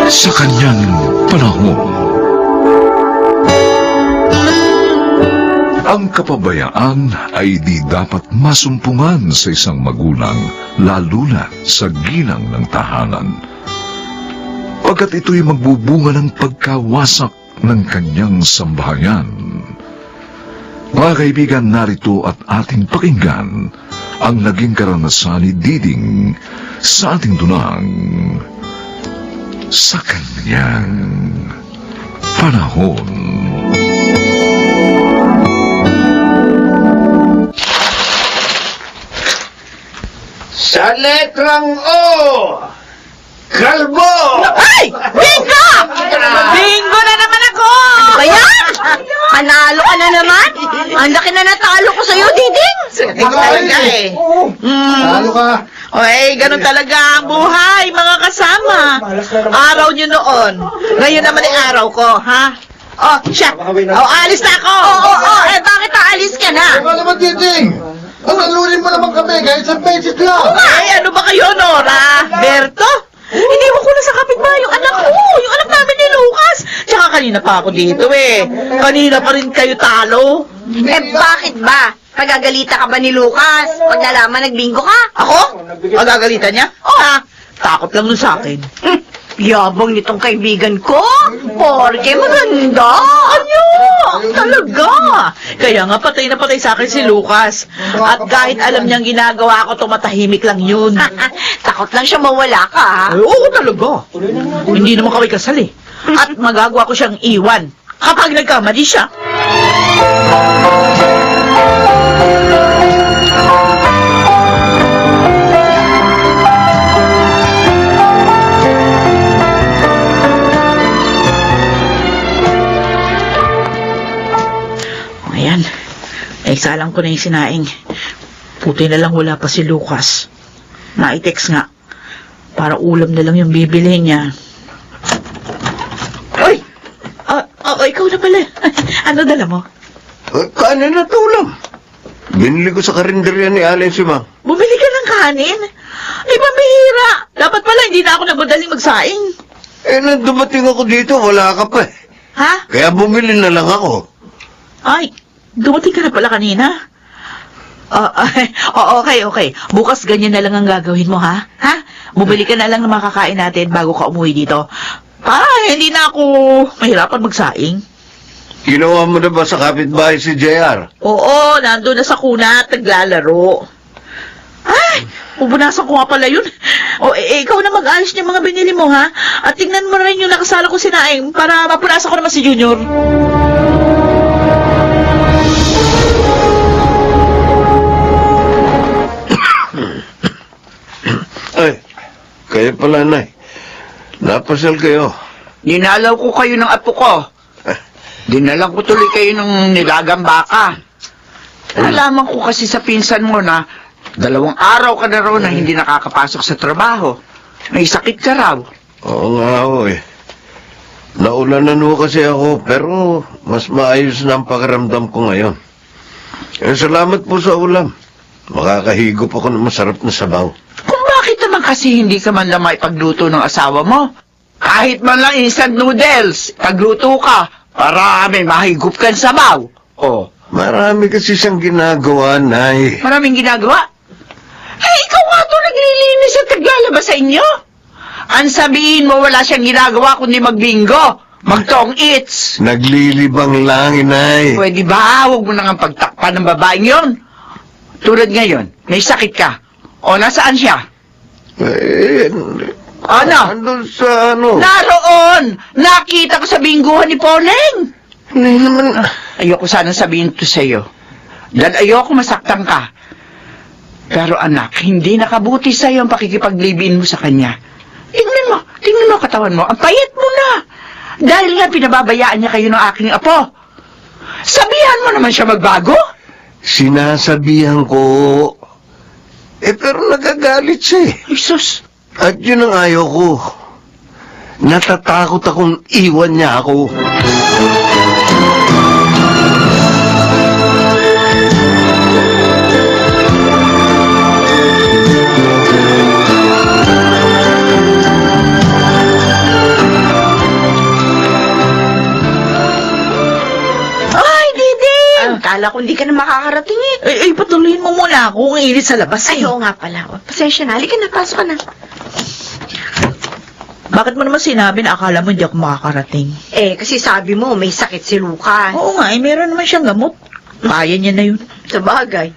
sa kanyang panahon. Ang kapabayaan ay di dapat masumpungan sa isang magulang, lalo na sa ginang ng tahanan. Pagkat ito'y magbubunga ng pagkawasak ng kanyang sambahayan. Mga kaibigan, narito at ating pakinggan ang naging karanasan ni Diding sa ating dunang sa kanyang panahon. Sa letrang O, kalbo! Ay! Bingo! Bingo na naman ako! Ba yan? Panalo ka na naman? Ang laki na natalo ko sa'yo, Diding. Talaga eh. Talo ka. O eh, ganun talaga ang buhay, mga kasama. Araw nyo noon. Ngayon naman ay araw ko, ha? Oh, siya. Oh, alis na ako. Oo, bakit aalis ka na? Ano naman, Titing? Ang nalunin mo naman kami kahit sa beses lang. Ay, ano ba kayo, Nora? Berto? Iniwan ko na sa kapitbahay yung anak ko, yung anak namin ni Lucas. Tsaka kanina pa ako dito eh. Kanina pa rin kayo talo. Bakit ba? Pagagalita ka ba ni Lucas? Pag nalaman nagbingo ka? Ako? Magagalitan niya? Takot lang nun sa akin. Yabang nitong kaibigan ko. Porke maganda. Ano? Talaga? Kaya nga patay na patay sa akin si Lucas. At kahit alam niyang ginagawa ko, tumatahimik lang yun. Takot lang siya mawala ka, ha? Ay, oo talaga. Hindi naman kami kasal eh. At magagawa ko siyang iwan kapag nagkamali siya. Ayan. Naisalang ko na yung sinaing. Puti na lang wala pa si Lucas. Na-text nga. Para ulam na lang yung bibilihin niya. Ay! Ikaw na pala. Ano dala mo? Kanin at ulam. Binili ko sa karinderya ni Allen si Mang. Bumili ka ng kanin? Ay, pamihira. Dapat pala hindi na ako nagmadaling magsaing. Nang dumating ako dito, wala ka pa eh. Ha? Kaya bumili na lang ako. Ay, dumating ka na pala kanina. Okay. Bukas ganyan na lang ang gagawin mo, ha? Ha? Bumili ka na lang ng makakain natin bago ka umuwi dito. Para hindi na ako mahirapan magsaing. Ginawa mo na ba sa kapitbahay si JR? Oo, nandun na sa kuna at naglalaro. Ay, pupunasan ko nga pala yun. Ikaw na mag-ayos ng mga binili mo, ha? At tingnan mo na rin yung nakasala ko si Naing para mapunasan ko naman si Junior. Ay, kayo pala, Nay. Napasal kayo. Dinalaw ko kayo ng apo ko. Dinalang ko tuloy kayo ng nilagang baka. Nalaman ko kasi sa pinsan mo na 2 araw ka na raw na hindi nakakapasok sa trabaho. May sakit ka raw. Oo nga ho eh. Naulanan ho kasi ako, pero mas maayos na ang pakiramdam ko ngayon. Salamat po sa ulam. Makakahigop ako ng masarap na sabaw. Kung bakit naman kasi hindi ka man lang maipagluto ng asawa mo? Kahit man lang instant noodles, pagluto ka para may mahigop kang sabaw. Oh, Marami kasi siyang ginagawa, Nay. maraming ginagawa. Eh, ikaw nga to naglilinis at naglalaba sa inyo. Ang sabihin mo wala siyang ginagawa kundi magbingo, magtong eats. Naglilibang lang, Nay. Pwede ba? Huwag mo nang pagtakpan ng babaeng yon. Tulad ngayon, may sakit ka. O, nasaan siya? Ano? Andun sa ano? Naroon! Nakita ko sa bingguhan ni Poneng! Nay naman. Ayoko sana sabihin to sa'yo. Dahil ayoko masaktan ka. Pero anak, hindi nakabuti sa'yo ang pakikipaglibin mo sa kanya. Tingnan mo ang katawan mo. Ang payat mo na. Dahil nga pinababayaan niya kayo ng aking apo. Sabihan mo naman siya magbago. Sinasabihan ko. Pero nagagalit siya eh. Jesus, At yun ang ayaw ko. Natatakot akong iwan niya ako. Ay, Diding! Kala ko hindi ka na makakarating eh. Patuloyin mo muna ako. Ang init sa labas eh. Ay, oo nga pala. Pasensya na. Halika na, pasok ka na. Bakit mo naman sinabi na akala mo hindi ako makakarating? Kasi sabi mo, may sakit si Lucas. Oo nga, meron naman siyang gamot. Kaya niya na yun. Sa bagay.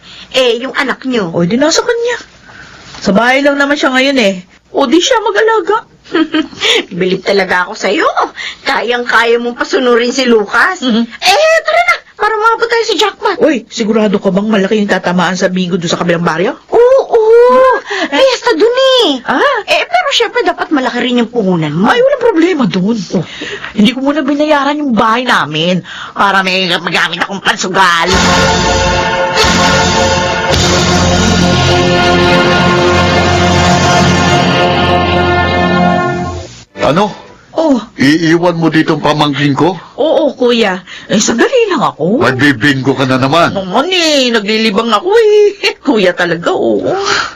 Yung anak niyo. O, di nasa kanya. Sa bahay lang naman siya ngayon eh. O, di siya mag-alaga. Bilib talaga ako sa'yo. Kayang-kaya mong pasunurin si Lucas. Mhm. Tara na. Para mabot tayo sa jackpot. Uy, sigurado ka bang malaki yung tatamaan sa bingo doon sa kabilang baryo? Oo. Fiesta dun eh. Pero syempre dapat malaki rin yung puhunan mo. Ay, walang problema doon. Hindi ko muna binayaran yung bahay namin para may magamit akong pansugal. Ano? Oh, Iiwan mo ditong pamangkin ko? oo, kuya. Sandali lang ako. Magbibingo ka na naman. Naman naglilibang ako eh. Kuya talaga, oo.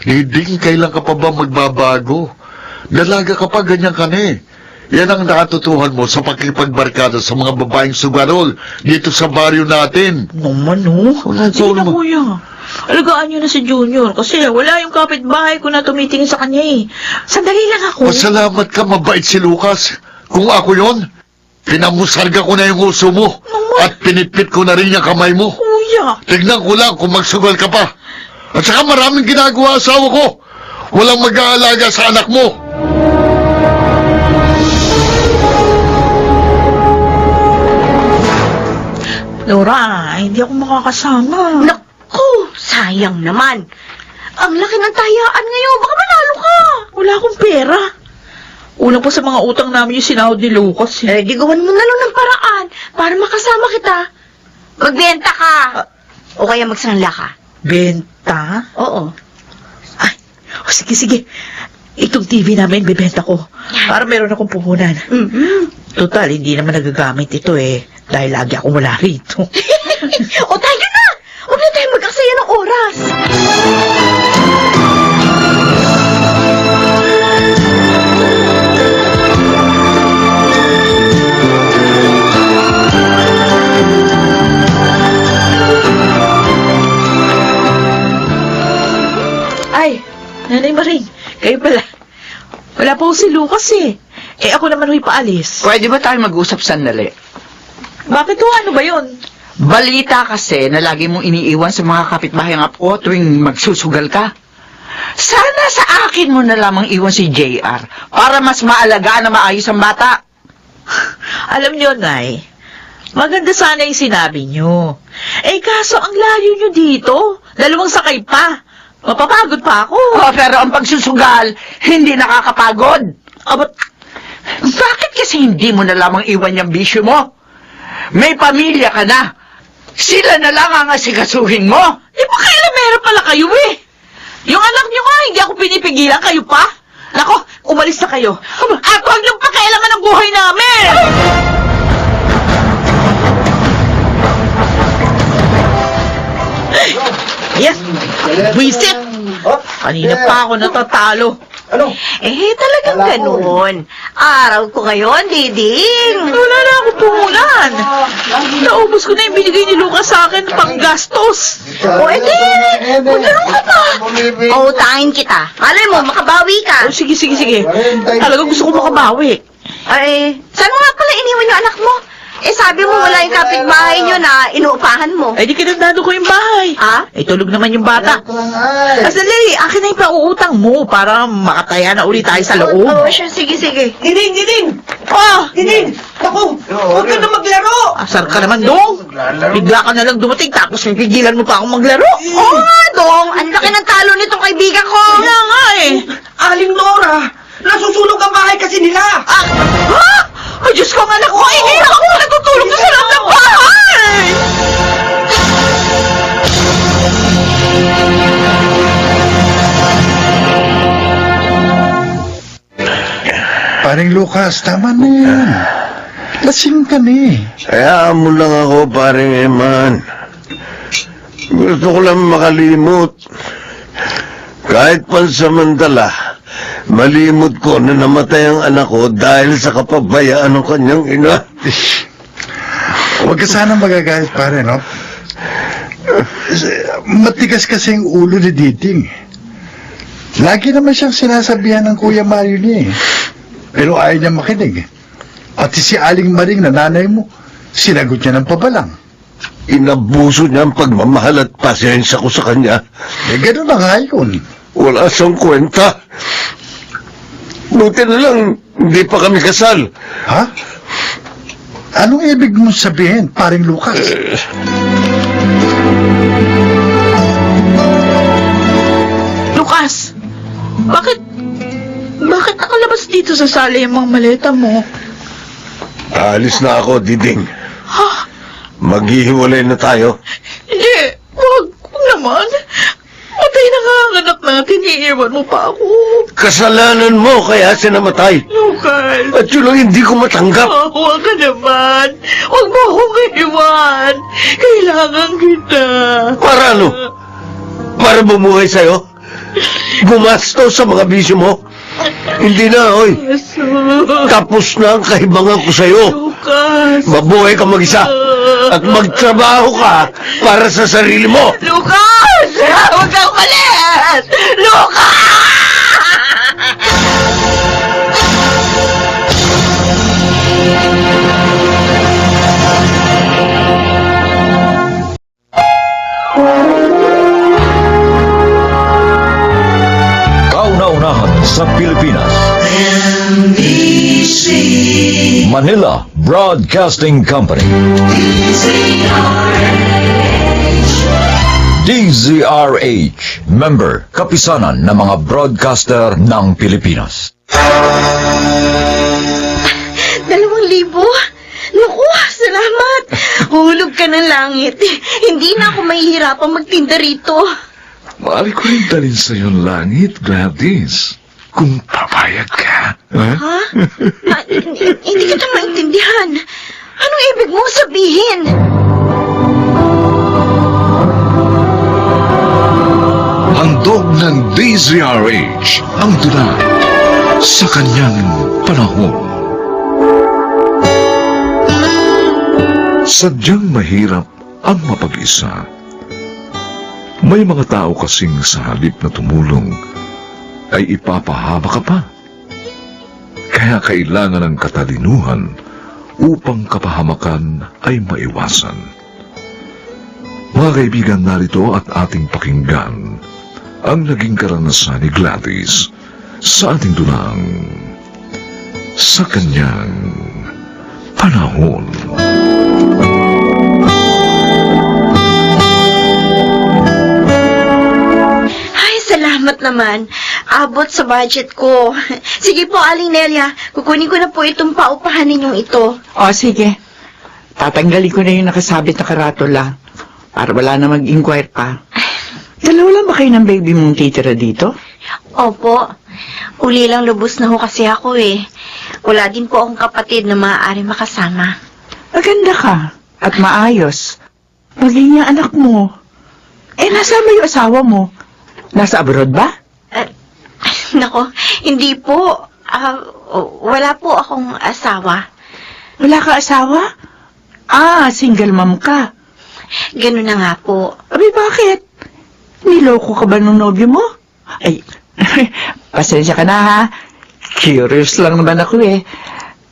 Diding, kailan ka pa ba magbabago? Dalaga ka pa, ganyan ka na eh. Yan ang natutuhan mo sa pakipagbarkada sa mga babaeng sugarol dito sa baryo natin. Naman, oh. Sige na, naman. kuya. Alagaan niyo na si Junior kasi wala yung kapitbahay ko na tumitingin sa kanya eh. Sandali lang ako. Pasalamat ka, mabait si Lucas. Kung ako yon, pinamusarga ko na yung uso mo at pinipit ko na rin yung kamay mo. Kuya. Tignan ko lang kung magsugal ka pa. At saka maraming ginagawa asawa ko. Walang mag-aalaga sa anak mo. Laura, hindi ako makakasama. Naku, sayang naman. Ang laki ng tayaan ngayon. Baka manalo ka. Wala akong pera. Ulang pa sa mga utang namin yung sinahod ni Lucas. Eh, di gawan mo na lang ng paraan para makasama kita. Magbenta ka. O kaya magsanla ka. Benta? Oo. Ay, sige, sige. Itong TV namin, bibenta ko. Para meron akong puhunan. Total, hindi naman nagagamit ito eh. Dahil lagi akong wala rito. O tayo na! Huwag na tayo mag-aksaya ng oras. Ay, Nanay Maring, kayo pala. Wala pa ho si Lucas eh. Eh ako naman ho'y paalis. Pwede ba tayo mag-usap sandali? Bakit ho? Ano ba yun? Balita kasi na lagi mong iniiwan sa mga kapitbahayang apo tuwing magsusugal ka. Sana sa akin mo na lamang iwan si JR para mas maalagaan na maayos ang bata. Alam niyo, Nay, maganda sana yung sinabi niyo. Eh kaso ang layo niyo dito. 2 sakay pa. Mapapagod pa ako. Oh, pero ang pagsusugal, hindi nakakapagod. Abat, Bakit kasi hindi mo na lamang iwan yung bisyo mo? May pamilya ka na. Sila na lang ang asikasuhin mo. eh pakailamera pala kayo eh. Yung anak niyo nga, hindi ako pinipigilan, kayo pa. Nako, umalis na kayo. At huwag niyong pakialaman ang buhay namin! Yes, buisit! Kanina pa ako natatalo. Eh, talagang ganun. Araw ko ngayon, Diding. Wala na akong puhunan. Naubos ko na yung binigay ni Lucas sa akin pang gastos. O, edi, maglaro ka pa. O, utahin kita. Malay mo, makabawi ka. Oh, sige, sige, sige. Talagang gusto ko makabawi. Ay, saan mo nga pala iniwan yung anak mo? Eh, sabi mo wala yung kapitbahay nyo na inuupahan mo. Ay, di kinandado ko yung bahay. Ah? Ay, tulog naman yung bata. Asali, akin na yung pauutang mo para makataya na ulit tayo sa loob. Oo, siya, sige, sige. Diding! Ah! Diding! Naku! Huwag ka na maglaro! Asar ka naman, Dong. Bigla ka na lang dumating tapos pipigilan mo pa akong maglaro. Oo nga, Dong. Ang laki ng talo nitong kaibigan ko. Kaya nga eh. Aling Nora! Nasusunog ang bahay kasi nila! Ah! Ha? Ay, Diyos ko, anak ko. Ay, hindi ako natutulog sa loob ng bahay. Paring Lucas, tama na yan. Lasing ka na eh. Hayaan mo lang ako, paring Eman. Gusto ko lang makalimot. Kahit pansamantala, malimot ko na namatay ang anak ko dahil sa kapabayaan ng kanyang ina. Huwag ka sana magagalit, pare, no? Matigas kasi ang ulo ni Diding. Lagi naman siyang sinasabihan ng Kuya Mario niya eh. Pero ayaw niya makinig. Pati si Aling Maring na nanay mo, sinagot niya ng pabalang. Inabuso niya ang pagmamahal at pasensya ko sa kanya. Eh, gano'n na nga yun. Wala siyang kwenta. Buti na lang, hindi pa kami kasal. Ha? Anong ibig mong sabihin, paring Lucas? Lucas, bakit nakalabas dito sa sala yung mga maleta mo? Alis na ako, Diding. Ha? Maghihiwalay na tayo. Hindi, wag naman. Matay na nga ang anak natin, iiwan mo pa ako. Kasalanan mo kaya siya namatay. Lucas, At yun ang hindi ko matanggap. huwag ka naman. Huwag mo akong iiwan. Kailangan kita. Para ano? Para bumuhay sa'yo? Gumasto sa mga bisyo mo? Hindi na, oy. Tapos na ang kahibangan ko sa'yo. Lucas! Mabuhay ka mag-isa. At magtrabaho ka para sa sarili mo. Lucas! Huwag kang umalis! Lucas! Kauna-unahan sa Pilipinas. Manila Broadcasting Company. DZRH, member, kapisanan ng mga broadcaster ng Pilipinas. 2,000? Naku, salamat. Hulog ka ng langit. Hindi na ako mahihirapang magtinda rito. Maaari ko rin dalhin sa iyong langit, Gladys. Kung papayag ka. Ha? Ha? Hindi kita maintindihan. Anong ibig mong sabihin? Handog ng DZRH ang dula sa kanyang panahon. Sadyang mahirap ang mapag-isa. May mga tao kasing sa halip na tumulong ay ipapahaba ka pa. Kaya kailangan ng katalinuhan upang kapahamakan ay maiwasan. Mga kaibigan, narito at ating pakinggan ang naging karanasan ni Gladys sa ating dulang sa kanyang panahon. Ay, salamat naman. Abot sa budget ko. Sige po, Aling Nelia. Kukunin ko na po itong paupahan ninyong ito. O, sige. Tatanggalin ko na yung nakasabit na karatula para wala na mag-inquire pa. Dalawa lang ba kayo ng baby mong titira dito? Opo. Uli lang lubos na ho kasi ako eh. Wala din po akong kapatid na maaari makasama. Maganda ka at maayos. Maging yung anak mo. Nasama yung asawa mo? Nasa abroad ba? Nako, hindi po. Wala po akong asawa. Wala ka asawa? Single mom ka. Ganun na nga po. Abi, bakit? Niloko ka ba ng nobyo mo? Ay, pasensya ka na ha. Curious lang naman ako eh.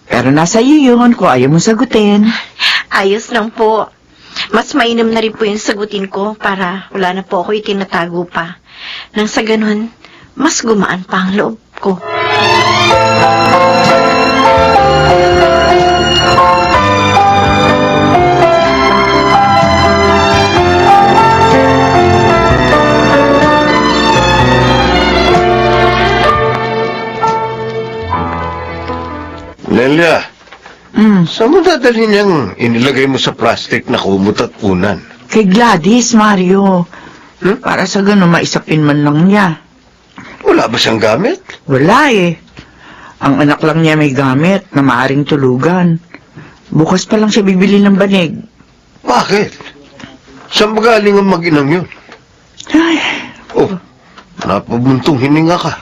Pero nasa iyo yun kung ayaw mong sagutin. Ayos lang po. Mas mainam na rin po yung sagutin ko para wala na po ako itinatago pa. Nang sa ganun, mas gumaan pa ang loob ko. Nelia, Mm. saan mo dadalhin yung inilagay mo sa plastic na kumot at punan? Kay Gladys, Mario. Para sa ganun, maisapin man lang niya. Wala ba siyang gamit? Wala eh. Ang anak lang niya may gamit na maaring tulugan. Bukas pa lang siya bibili ng banig. Bakit? Saan ba galing ang mag-inang yun? Ay, Oh, napabuntong hininga ka.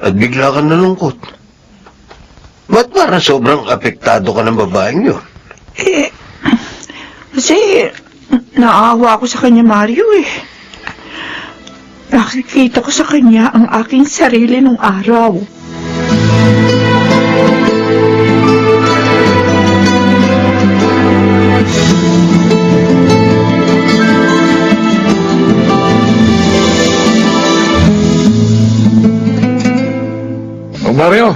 At bigla ka nalungkot. Ba't parang sobrang apektado ka ng babaeng yun? kasi naawa ako sa kanya, Mario eh. Nakikita ko sa kanya ang aking sarili nung araw. Mario,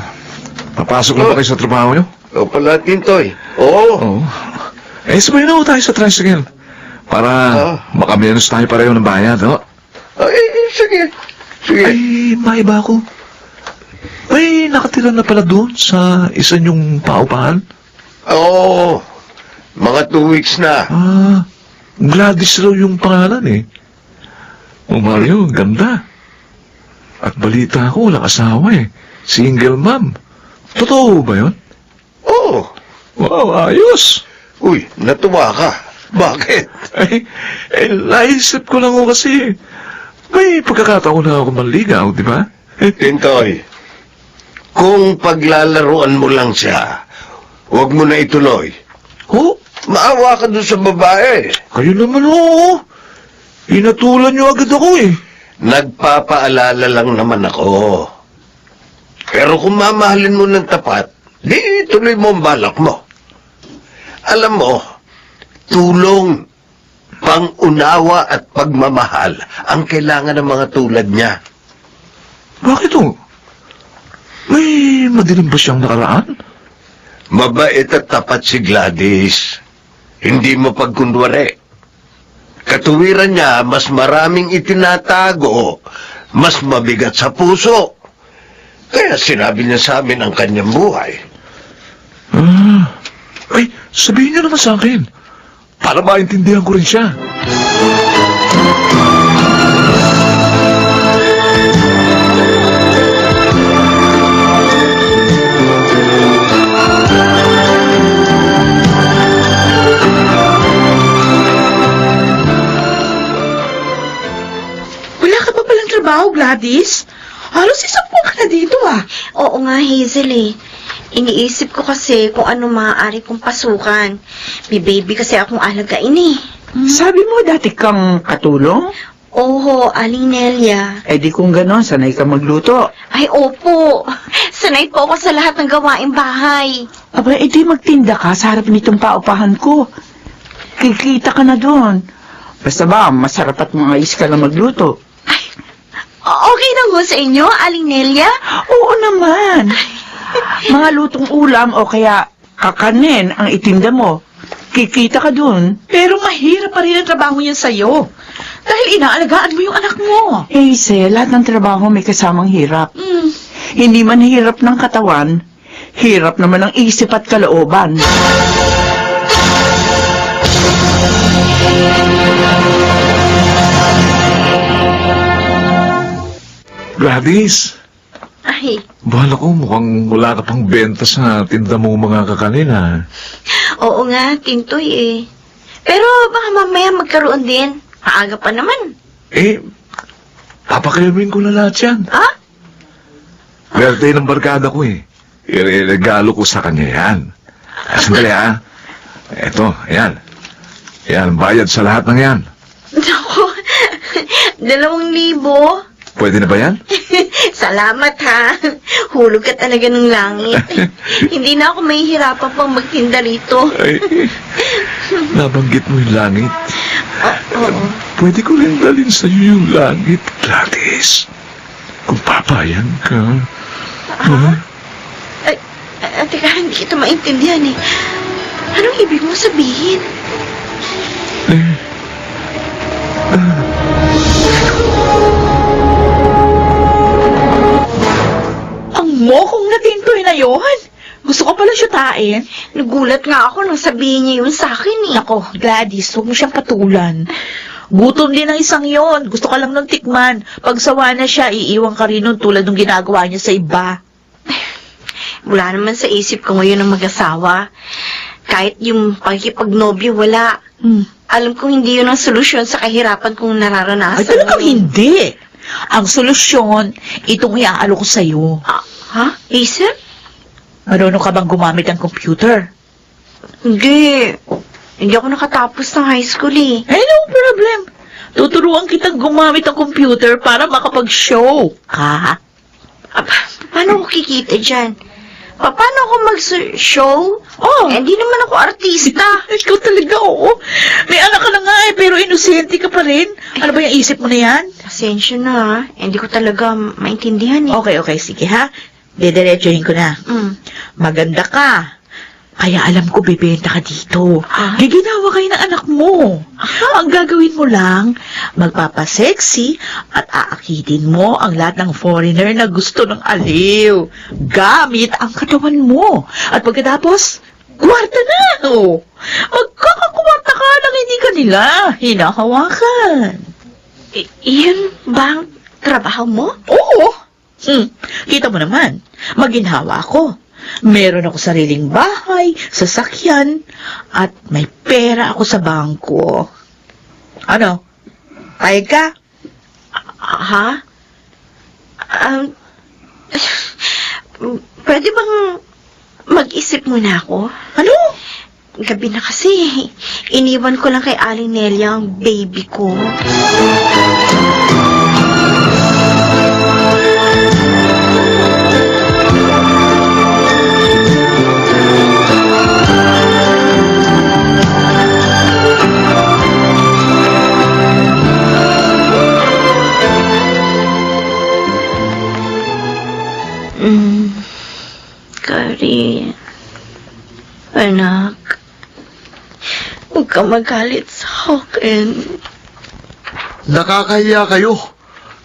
papasok na ba kayo sa trabaho niyo? O pala, Tintoy. Oo. Oo. Sabay na tayo sa tricycle. Para makamenos tayo pareho ng bayad, ho? Sige. Sige. Ay, maiba ako. May nakatira na pala doon sa isa niyong paupahan. Oo. Mga 2 weeks na. Gladys raw yung pangalan eh. Mario, ganda. At balita ko, walang asawa eh. Single mom. Totoo ba yun? Oo. Wow, ayos. Uy, natuwa ka. Bakit? Naisip ko lang ako kasi may pagkakataon na ako manligaw, di ba? Tintoy, Kung paglalaruan mo lang siya, huwag mo na ituloy. Oh, Maawa ka doon sa babae. kayo naman oo. Inatulan niyo agad ako eh. Nagpapaalala lang naman ako. Pero kung mamahalin mo ng tapat, di tuloy mo ang balak mo. Alam mo, tulong, pangunawa at pagmamahal ang kailangan ng mga tulad niya. Bakit oh? May madilim ba siyang nakaraan? Mabait at tapat si Gladys. Hindi mo pagkunwari. Katuwiran niya, mas maraming itinatago, mas mabigat sa puso. Kaya sinabi niya sa amin ang kanyang buhay. Ay, sabihin niyo naman sa akin. Para maintindihan ko rin siya. Wala ka pa palang trabaho, Gladys? Halos isang buwan ka na dito ah. Oo nga, Hazel eh. Iniisip ko kasi kung ano maaari kong pasukan. May baby kasi akong alagain eh. Sabi mo dati kang katulong? Oho, Aling Nelia. Eh di kung ganon, sanay ka magluto. Ay, opo. Sanay po ako sa lahat ng gawaing bahay. Aba, edi magtinda ka sa harap nitong paupahan ko. Kikita ka na doon. Basta ba, masarap at maayos ka lang magluto. Okay na ho sa inyo, Aling Nelia? Oo naman. Mga lutong ulam o kaya kakanin ang itinda mo. Kikita ka doon. Pero mahirap pa rin ang trabaho niyan sa'yo. Dahil inaalagaan mo yung anak mo. Hazel, lahat ng trabaho may kasamang hirap. Hindi man hirap ng katawan, hirap naman ng isip at kalooban. Gladys, Ay, bahala ko mukhang wala ka pang benta sa tinda mo mga kakanin ha. oo nga, Tintoy eh. Pero baka mamaya magkaroon din. Maaga pa naman. Eh, papakilawin ko na lahat yan. Ha? Birthday ng barkada ko eh. Iregalo ko sa kanya yan. Sandali ha. Eto, ayan. Ayan, bayad sa lahat ng yan. Naku, 2,000. Pwede na ba yan? Salamat ha. Hulog ka talaga ng langit. Hindi na ako mahihirapan pang magtinda rito. Ay, nabanggit mo yung langit. Oo. Pwede ko rin dalhin sa'yo yung langit, Gladys. Kung papayag ka. Teka, hindi kita maintindihan eh. Anong ibig mo sabihin? Ang mokong na Tintoy na yun. Gusto ko pala syutain. Nagulat nga ako nang sabihin niya yun sa akin eh. Nako, Gladys, huwag mo siyang patulan. Gutom din ang isang yon. Gusto ka lang nung tikman. Pag sawa na siya, iiwan ka rin nun tulad ng ginagawa niya sa iba. Wala naman sa isip ko ngayon ang mag-asawa. Kahit yung pagkipagnobyo, wala. Alam kong hindi yun ang solusyon sa kahirapan kong nararanasan. Ay, talagang ngayon. hindi. Ang solusyon, itong iaalo ko sa'yo. Ha? Hazel? Marunong ka bang gumamit ng computer? Hindi. Hindi ako nakatapos ng high school eh. Eh, no problem. Tuturuan kitang gumamit ng computer para makapag-show ka. Paano ako kikita dyan? Paano ako mag-show? Oh. Hindi naman ako artista. Ikaw talaga, oo. May anak ka na nga eh, pero inosente ka pa rin. Ano ba yung isip mo na yan? Pasensya na ha. Hindi ko talaga maintindihan eh. Okay, sige ha. Didiretsuhin ko na. Maganda ka. Kaya alam ko bibenta ka dito. Giginawa kayo ng anak mo. Ang gagawin mo lang, magpapasexy at aakitin mo ang lahat ng foreigner na gusto ng aliw. Gamit ang katawan mo. At pagkatapos, kwarta na. Oh. Magkakakwarta ka lang hindi ka nila hinahawakan. Iyon ba ang trabaho mo? Oo. Kita mo naman, maginhawa ako. Meron ako sariling bahay, sasakyan, at may pera ako sa bangko. Ano? Payag ka? Ha? Pwede bang mag-isip muna ako? Ano? Gabi na kasi. Iniwan ko lang kay Aling Nelia ang baby ko. Gary, anak, huwag ka magalit sa akin. Nakakahiya kayo.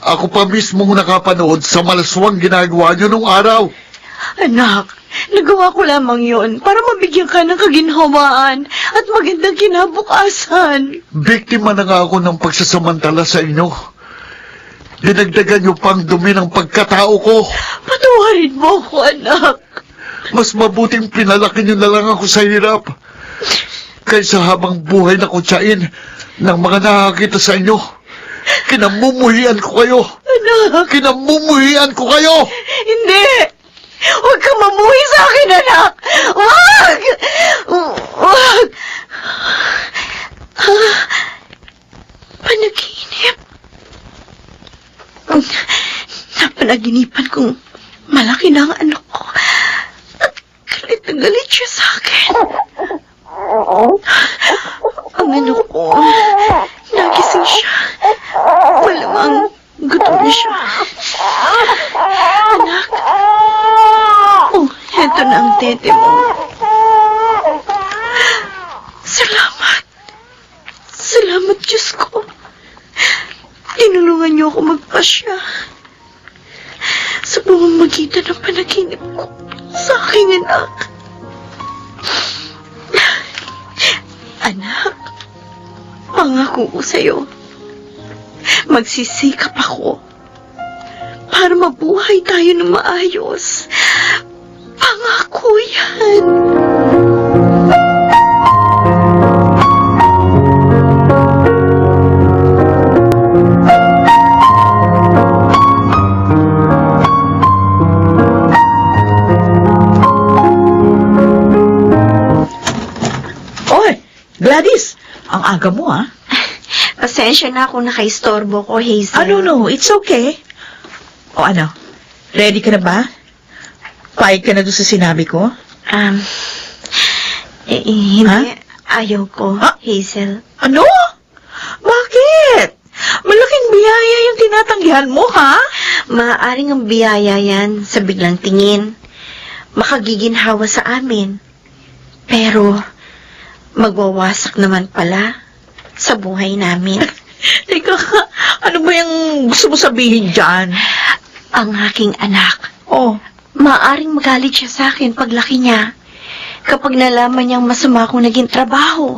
Ako pa mismong nakapanood sa malaswang ginagawa niyo nung araw. Anak, nagawa ko lamang yon para mabigyan ka ng kaginhawaan at magandang kinabukasan. Biktima na nga ako ng pagsasamantala sa inyo. Dinagdagan niyo pang dumi ng pagkatao ko. Patawarin mo ako, anak. Mas mabuting pinalaki niyo na lang ako sa hirap. Kaysa habang buhay na kutsain ng mga nakakita sa inyo. Kinamumuhian ko kayo. Anak, Kinamumuhian ko kayo. hindi. Huwag kang mamuhi sa akin, anak. Huwag! Huwag! Panaginip. Napanaginipan kong malaki na ang anak ko. At galit na galit siya sa akin. Ang anak ko, nagising siya. Malamang gutom na siya. Anak, oh, heto na ang tete mo. Salamat. Salamat, Diyos ko. Tinulungan niyo ako magpasya. Sa pamamagitan ng panaginip ko sa aking anak. Anak, pangako ko sa'yo, magsisikap ako para mabuhay tayo ng maayos. Pangako yan. Oy, Gladys, ang aga mo, ha? Pasensya na kung nakaistorbo ko, Hazel. No, it's okay. O ano, ready ka na ba? Payag ka na doon sa sinabi ko? Hindi. Ha? Ayaw ko, Ha? Hazel. Ano? Bakit? Malaking biyaya yung tinatanggihan mo, ha? Maaaring ang biyaya yan sa biglang tingin. Makagiginhawa sa amin. Pero, magwawasak naman pala sa buhay namin. Teka, ano ba yung gusto mo sabihin dyan? Ang aking anak, Oh, maaaring magalit siya sa akin paglaki niya. Kapag nalaman niyang masama akong naging trabaho,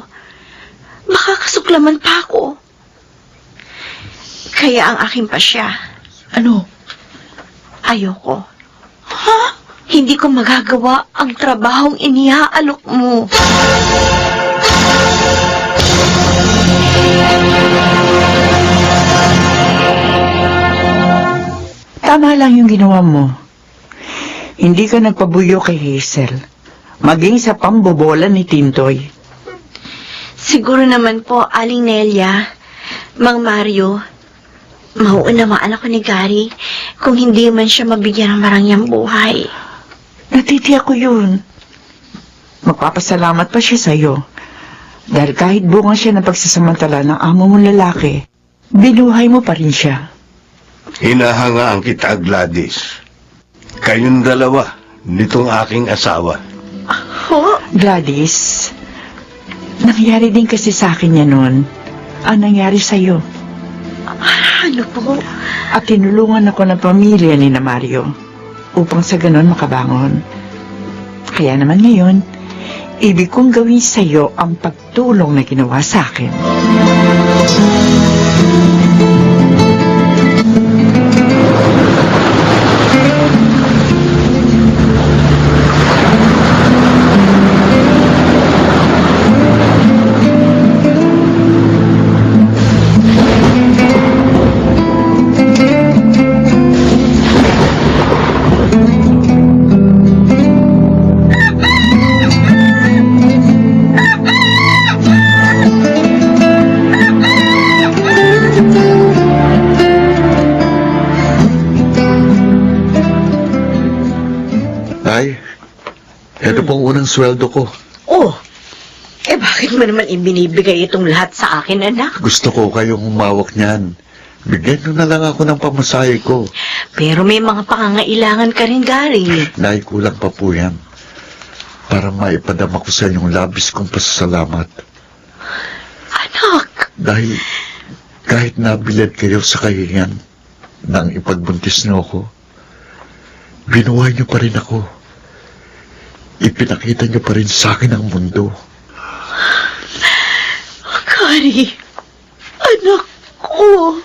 makakasuklaman pa ako. Kaya ang aking pasya, ano? ayoko. Ha? Hindi ko magagawa ang trabahong iniaalok mo. Tama lang yung ginawa mo. Hindi ka nagpabuyo kay Hazel. Maging sa pambobola ni Tintoy. Siguro naman po, Aling Nelia, Mang Mario, mauunawaan ako ni Gary kung hindi man siya mabigyan ng marangyang buhay. Natitiyak ko yun. Magpapasalamat pa siya sa'yo. Dahil kahit bunga siya ng pagsasamantala ng amo mong lalaki, binuhay mo pa rin siya. Hinahangaan kita, Gladys. Kayong dalawa, nitong aking asawa. Ho? Gladys, nangyari din kasi sa akin yan noon. Ang nangyari sa'yo. Ano po? At tinulungan ako ng pamilya ni na Mario upang sa ganon makabangon. Kaya naman ngayon, ibig kong gawin sa'yo ang pagtulong na ginawa sa akin. Ito pong unang sweldo ko. Oh, bakit mo naman ibinibigay itong lahat sa akin, anak? Gusto ko kayong humawak niyan. Bigyan nyo na lang ako ng pamasahe ko. Pero may mga pangangailangan ka rin, Gary. Naikulang pa po yan. Para maipadama ko sa inyong labis kong pasasalamat. Anak, Dahil kahit nabilad kayo sa kahingan nang ipagbuntis niyo ako, binuhay niyo pa rin ako. Ipinakita niyo pa rin sa akin ang mundo. Gary, anak ko.